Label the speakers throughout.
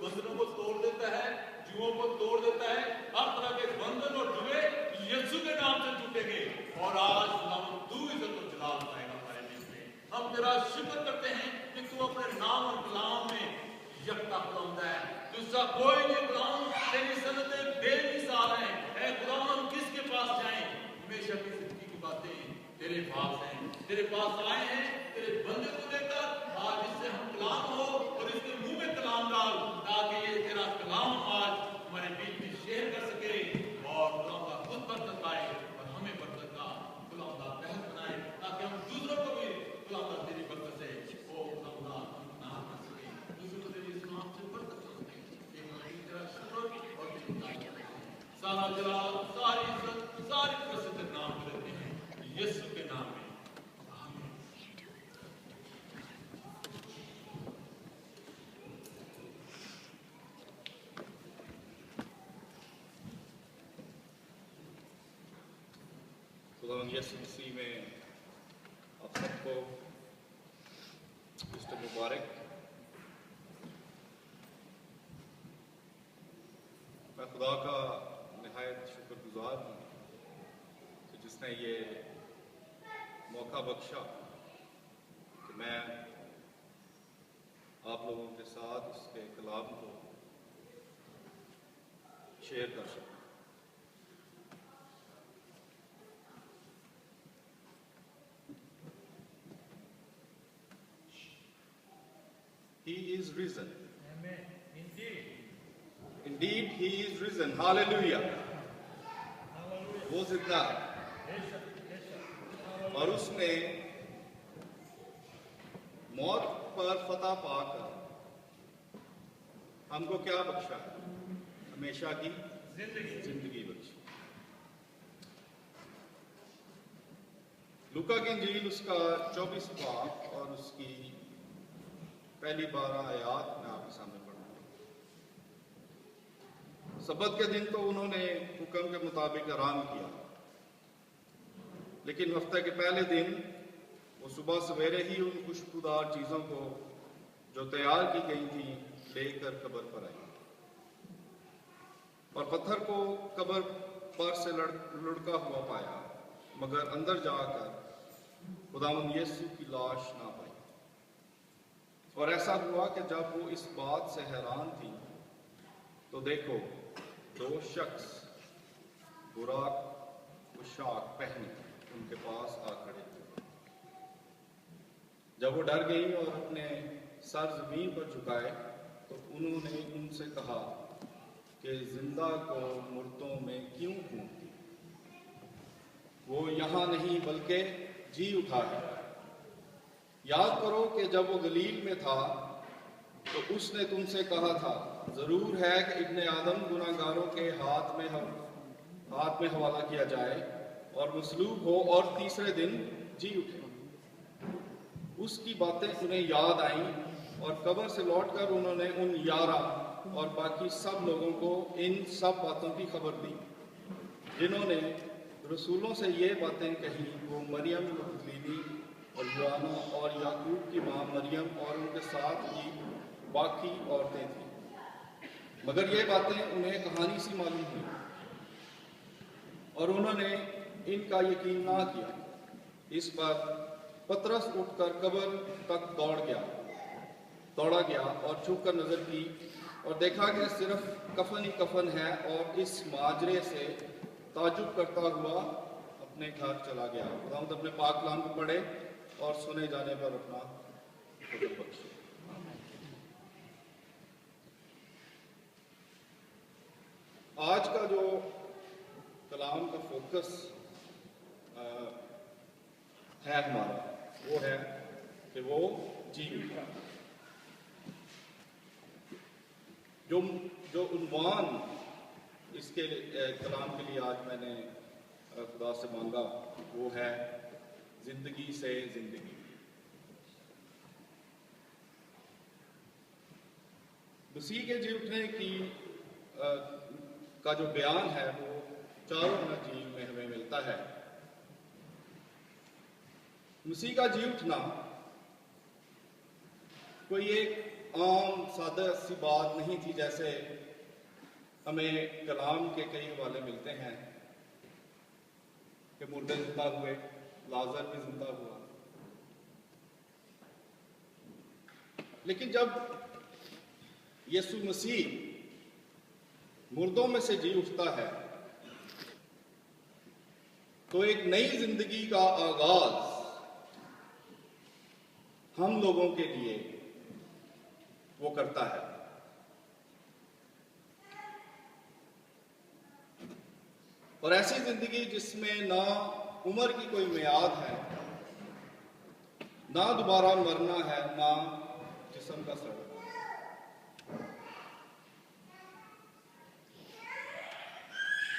Speaker 1: बंधनों को तोड़ देता है, जुओं को तोड़ देता है, हर तरह के बंधन और जुए यीशु के नाम से टूटेंगे। और आज खुदावंद तू इज्जत और जलाल पाएगा हमारे बीच में। हम तेरा शुक्र करते हैं कि तू अपने नाम और कलाम में यकता खुदावंद है। दूसरा कोई भी खुदावंद तेरी सन्नतें बेमिसाल हैं। ऐ खुदावंद किसके पास जाएं? हमेशा की जिंदगी की बातें तेरे पास हैं। तेरे पास आए हैं तेरे बंदे को लेकर, आज इससे हम कलाम हो और इसके मुंह में कलाम डाल, ताकि ये तेरा कलाम आज हमारे बीच में शेयर कर सके और खुदावंद का खुद बरकत पाए और हमें बरकत का खुदावंद का बहस बनाए, ताकि हम दूसरों को भी खुदावंद तेरी बरकत से ओ खुदावंद ना कर सके, दूसरों को तेरी इस नाम से बरकत कर सके। एक तेरा शुक्र और तेरी तारीफ, सारा जलाल, सारी इज्जत, सारी प्रसिद्ध नाम को देते हैं यीशु के नाम में।
Speaker 2: खुदावंद यीशु मसीह में आप सबको ईस्टर मुबारक। मैं खुदा का निहायत शुक्रगुजार हूँ कि जिसने ये मौका बख्शा कि मैं आप लोगों के साथ उसके कलाम को शेयर कर सकूँ। He is risen.
Speaker 3: Amen. Indeed.
Speaker 2: Indeed, He is risen. Hallelujah.
Speaker 3: Hallelujah.
Speaker 2: वो जिंदा है
Speaker 3: Yes, sir. Yes, sir.
Speaker 2: और उसने मौत पर फतह पाकर हमको क्या बख्शा है? हमेशा की जिंदगी बख्शी। लूका की इंजील उसका 24 बाब और उसकी पहली 12 आयात मैं आपके सामने पढ़ूंगा। सबत के दिन तो उन्होंने हुक्म के मुताबिक आराम किया, लेकिन हफ्ते के पहले दिन वो सुबह सवेरे ही उन खुशबूदार चीजों को जो तैयार की गई थी लेकर कब्र पर आई और पत्थर को कब्र पर से लुढ़का हुआ पाया, मगर अंदर जाकर खुदावंद यीशु की लाश ना पाई। और ऐसा हुआ कि जब वो इस बात से हैरान थी तो देखो, दो शख्स बुराक पोशाक पहने उनके पास आ खड़े थे। जब वो डर गई और अपने सर जमीन पर झुकाए तो उन्होंने उनसे कहा कि जिंदा को मुर्दों में क्यों ढूंढती? वो यहाँ नहीं बल्कि जी उठा है। याद करो कि जब वो गलील में था तो उसने तुमसे कहा था, जरूर है कि इब्ने आदम गुनाहगारों के हाथ में हवाला किया जाए और मसलूब हो और तीसरे दिन जी उठे। उसकी बातें उन्हें याद आईं और कब्र से लौटकर उन्होंने उन 11 और बाकी सब लोगों को इन सब बातों की खबर दी जिन्होंने रसूलों से ये बातें कही। वो मरियम मगदलीनी और यूहन्ना और याकूब की मां मरियम और उनके साथ की बाकी औरतें थीं। मगर ये बातें उन्हें कहानी सी मालूम हुई और उन्होंने इनका यकीन ना किया। इस पर पतरस उठकर कब्र तक दौड़ा गया और छुप कर नजर की और देखा कि सिर्फ कफन ही कफन है और इस माजरे से ताजुब करता हुआ अपने घर चला गया। खुदावंद अपने पाक कलाम को पढ़े और सुने जाने पर अपना हुक्म बख्शे। आज का जो कलाम का फोकस है हमारा, वो है कि वो जी उठा। जो उन्वान इसके कलाम के लिए आज मैंने खुदा से मांगा वो है जिंदगी से जिंदगी। मसीह के जी उठने की का जो बयान है वो चारों अंजील में हमें मिलता है। मसीह का जी उठना कोई एक आम सादा सी बात नहीं थी, जैसे हमें कलाम के कई हवाले मिलते हैं कि मुर्दे जिंदा हुए, लाजर भी जिंदा हुआ। लेकिन जब यीशु मसीह मुर्दों में से जी उठता है तो एक नई जिंदगी का आगाज हम लोगों के लिए वो करता है। और ऐसी जिंदगी जिसमें ना उम्र की कोई मियाद है, ना दोबारा मरना है, ना जिस्म का सड़ना।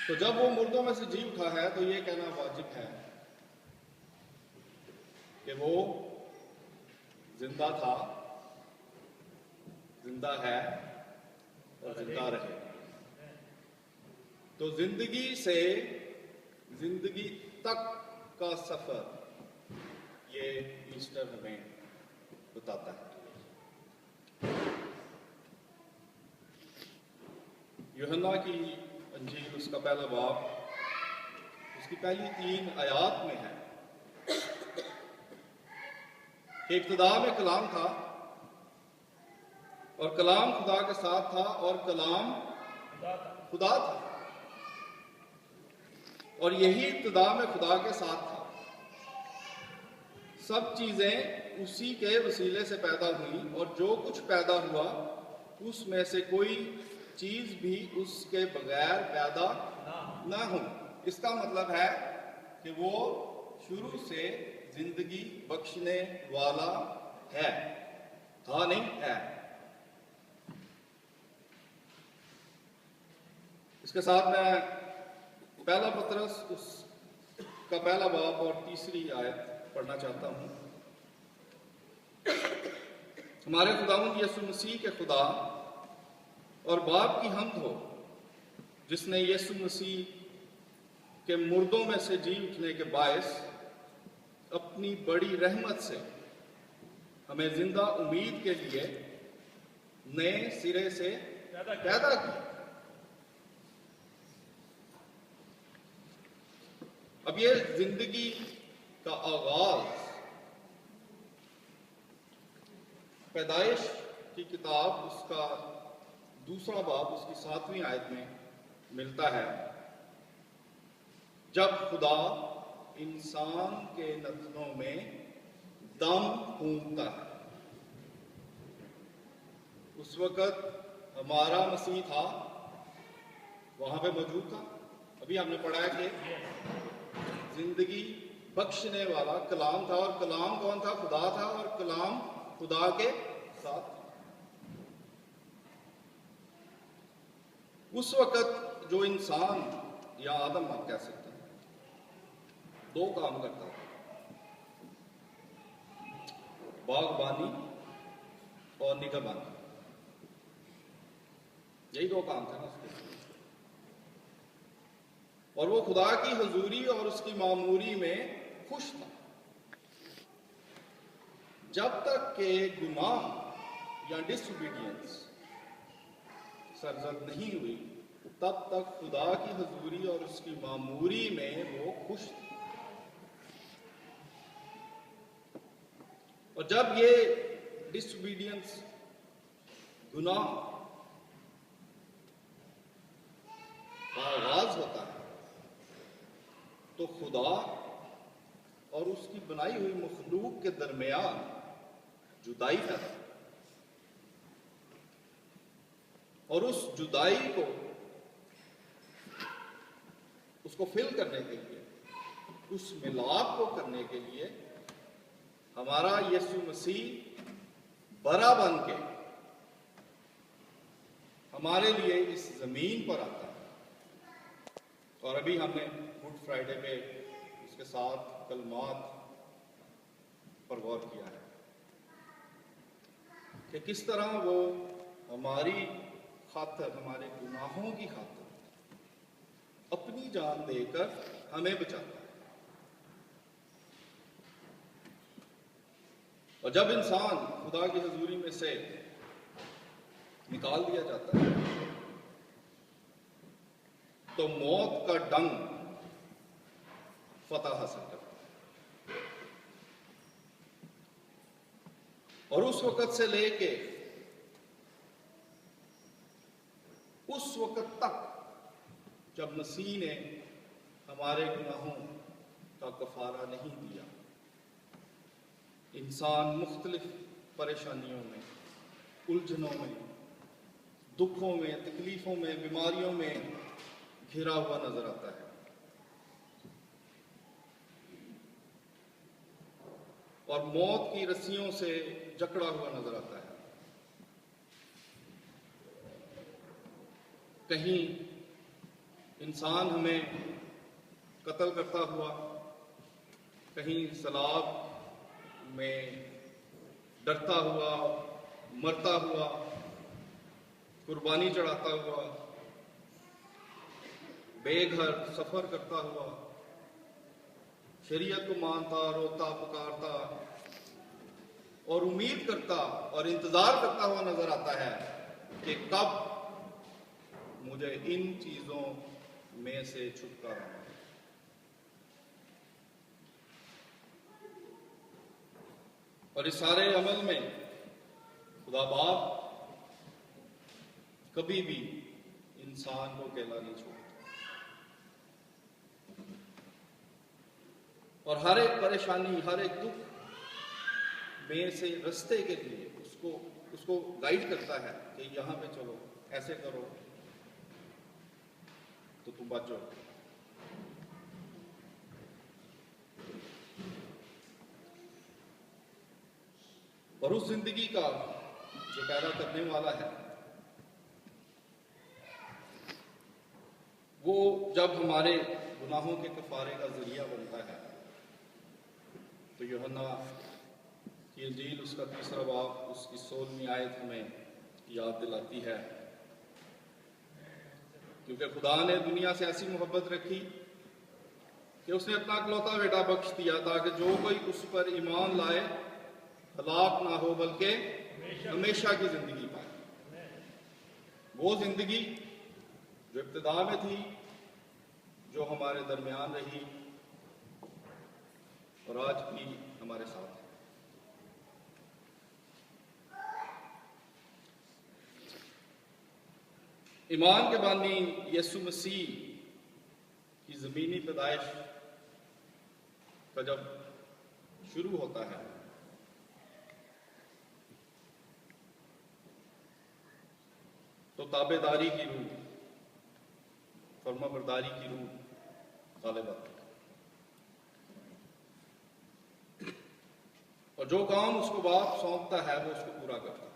Speaker 2: तो जब वो मुर्दों में से जी उठा है तो ये कहना वाजिब है कि वो जिंदा था, जिंदा है और जिंदा रहे। तो जिंदगी से जिंदगी तक का सफर ये ईस्टर हमें बताता है। यूहन्ना की अंजील उसका पहला बाब, उसकी पहली 3 आयात में है कि इब्तिदा में कलाम था और कलाम खुदा के साथ था और कलाम खुदा था और यही इब्तिदा में खुदा के साथ था। सब चीजें उसी के वसीले से पैदा हुई और जो कुछ पैदा हुआ उसमें से कोई चीज भी उसके बगैर पैदा ना हो। इसका मतलब है कि वो शुरू से जिंदगी बख्शने वाला है, था नहीं है। इसके साथ मैं पहला पतरस उसका पहला बाब और 3री आयत पढ़ना चाहता हूं। हमारे खुदावंद यीशु मसीह के खुदा और बाप की हम्द हो, जिसने यीशु मसीह के मुर्दों में से जी उठने के बायस अपनी बड़ी रहमत से हमें जिंदा उम्मीद के लिए नए सिरे से पैदा किया। अब ये जिंदगी का आगाज पैदाइश की किताब उसका 2रा बाब उसकी 7वीं आयत में मिलता है, जब खुदा इंसान के नथनों में दम फूंकता है। उस वक्त हमारा मसीह था, वहां पे मौजूद था। अभी हमने पढ़ा है कि जिंदगी बख्शने वाला कलाम था और कलाम कौन था? खुदा था और कलाम खुदा के साथ। उस वक्त जो इंसान या आदम आप कह सकते हैं 2 काम करता था, बागबानी और निगहबानी। यही 2 काम थे ना उसके। और वो खुदा की हजूरी और उसकी मामूरी में खुश था। जब तक के गुनाह या डिसोबीडियंस सरजद नहीं हुई, तब तक खुदा की हजूरी और उसकी मामूरी में वो खुश था। और जब ये डिसोबीडियंस, गुनाह का आगाज होता है तो खुदा और उसकी बनाई हुई मखलूक के दरमियान जुदाई पैदा, और उस जुदाई को उसको फिल करने के लिए, उस मिलाप को करने के लिए हमारा यीशु मसीह बरा बन के हमारे लिए इस जमीन पर आता है। और अभी हमने गुड फ्राइडे पे उसके साथ कलमात पर गौर किया है कि किस तरह वो हमारी खातिर, हमारे गुनाहों की खातिर अपनी जान देकर हमें बचाता है। और जब इंसान खुदा की हजूरी में से निकाल दिया जाता है तो मौत का डंग फतह हासिल करता है। और उस वक्त से लेके उस वक्त तक जब मसीह ने हमारे गुनाहों का कफारा नहीं दिया, इंसान मुख्तलिफ परेशानियों में, उलझनों में, दुखों में, तकलीफों में, बीमारियों में घिरा हुआ नजर आता है। और मौत की रस्सियों से जकड़ा हुआ नजर आता है। कहीं इंसान हमें कत्ल करता हुआ, कहीं सलाब में डरता हुआ, मरता हुआ, कुर्बानी चढ़ाता हुआ, बेघर सफर करता हुआ, शरीयत को मानता, रोता, पुकारता और उम्मीद करता और इंतजार करता हुआ नजर आता है कि कब मुझे इन चीजों में से छुटकारा मिले। और इस सारे अमल में खुदा बाप कभी भी इंसान को अकेला नहीं छोड़ता और हर एक परेशानी, हर एक दुख में से रास्ते के लिए उसको गाइड करता है कि यहां पे चलो, ऐसे करो तो तुम बचो। और उस जिंदगी का जो पैदा करने वाला है, वो जब हमारे गुनाहों के कफारे का जरिया बनता है तो यूहन्ना की इंजील उसका 3रा बाब उसकी 16वीं आयत हमें याद दिलाती है, क्योंकि खुदा ने दुनिया से ऐसी मोहब्बत रखी कि उसने अपना इकलौता बेटा बख्श दिया ताकि जो कोई उस पर ईमान लाए हलाक ना हो बल्कि हमेशा की जिंदगी पाए। वो जिंदगी जो इब्तिदा में थी, जो हमारे दरमियान रही और आज भी हमारे साथ है। ईमान के बानी यीशु मसीह की जमीनी पैदाइश का जब शुरू होता है तो ताबेदारी की रूह, फर्माबरदारी की रूह गालिब आती है और जो काम उसको बाप सौंपता है वो उसको पूरा करता है।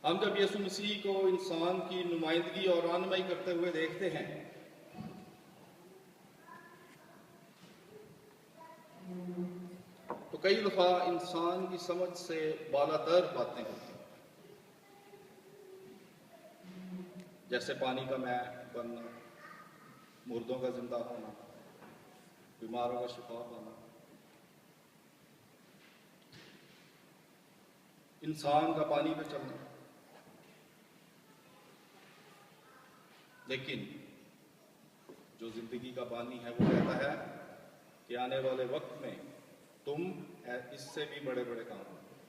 Speaker 2: हम जब यीशु मसीह को इंसान की नुमाइंदगी और रहनुमाई करते हुए देखते हैं तो कई दफा इंसान की समझ से बालातर बातें होती हैं, जैसे पानी का मैल बनना, मुर्दों का जिंदा होना, बीमारों का शिफा पाना, इंसान का पानी पे चलना। लेकिन जो जिंदगी का पानी है वो कहता है कि आने वाले वक्त में तुम इससे भी बड़े बड़े काम करोगे।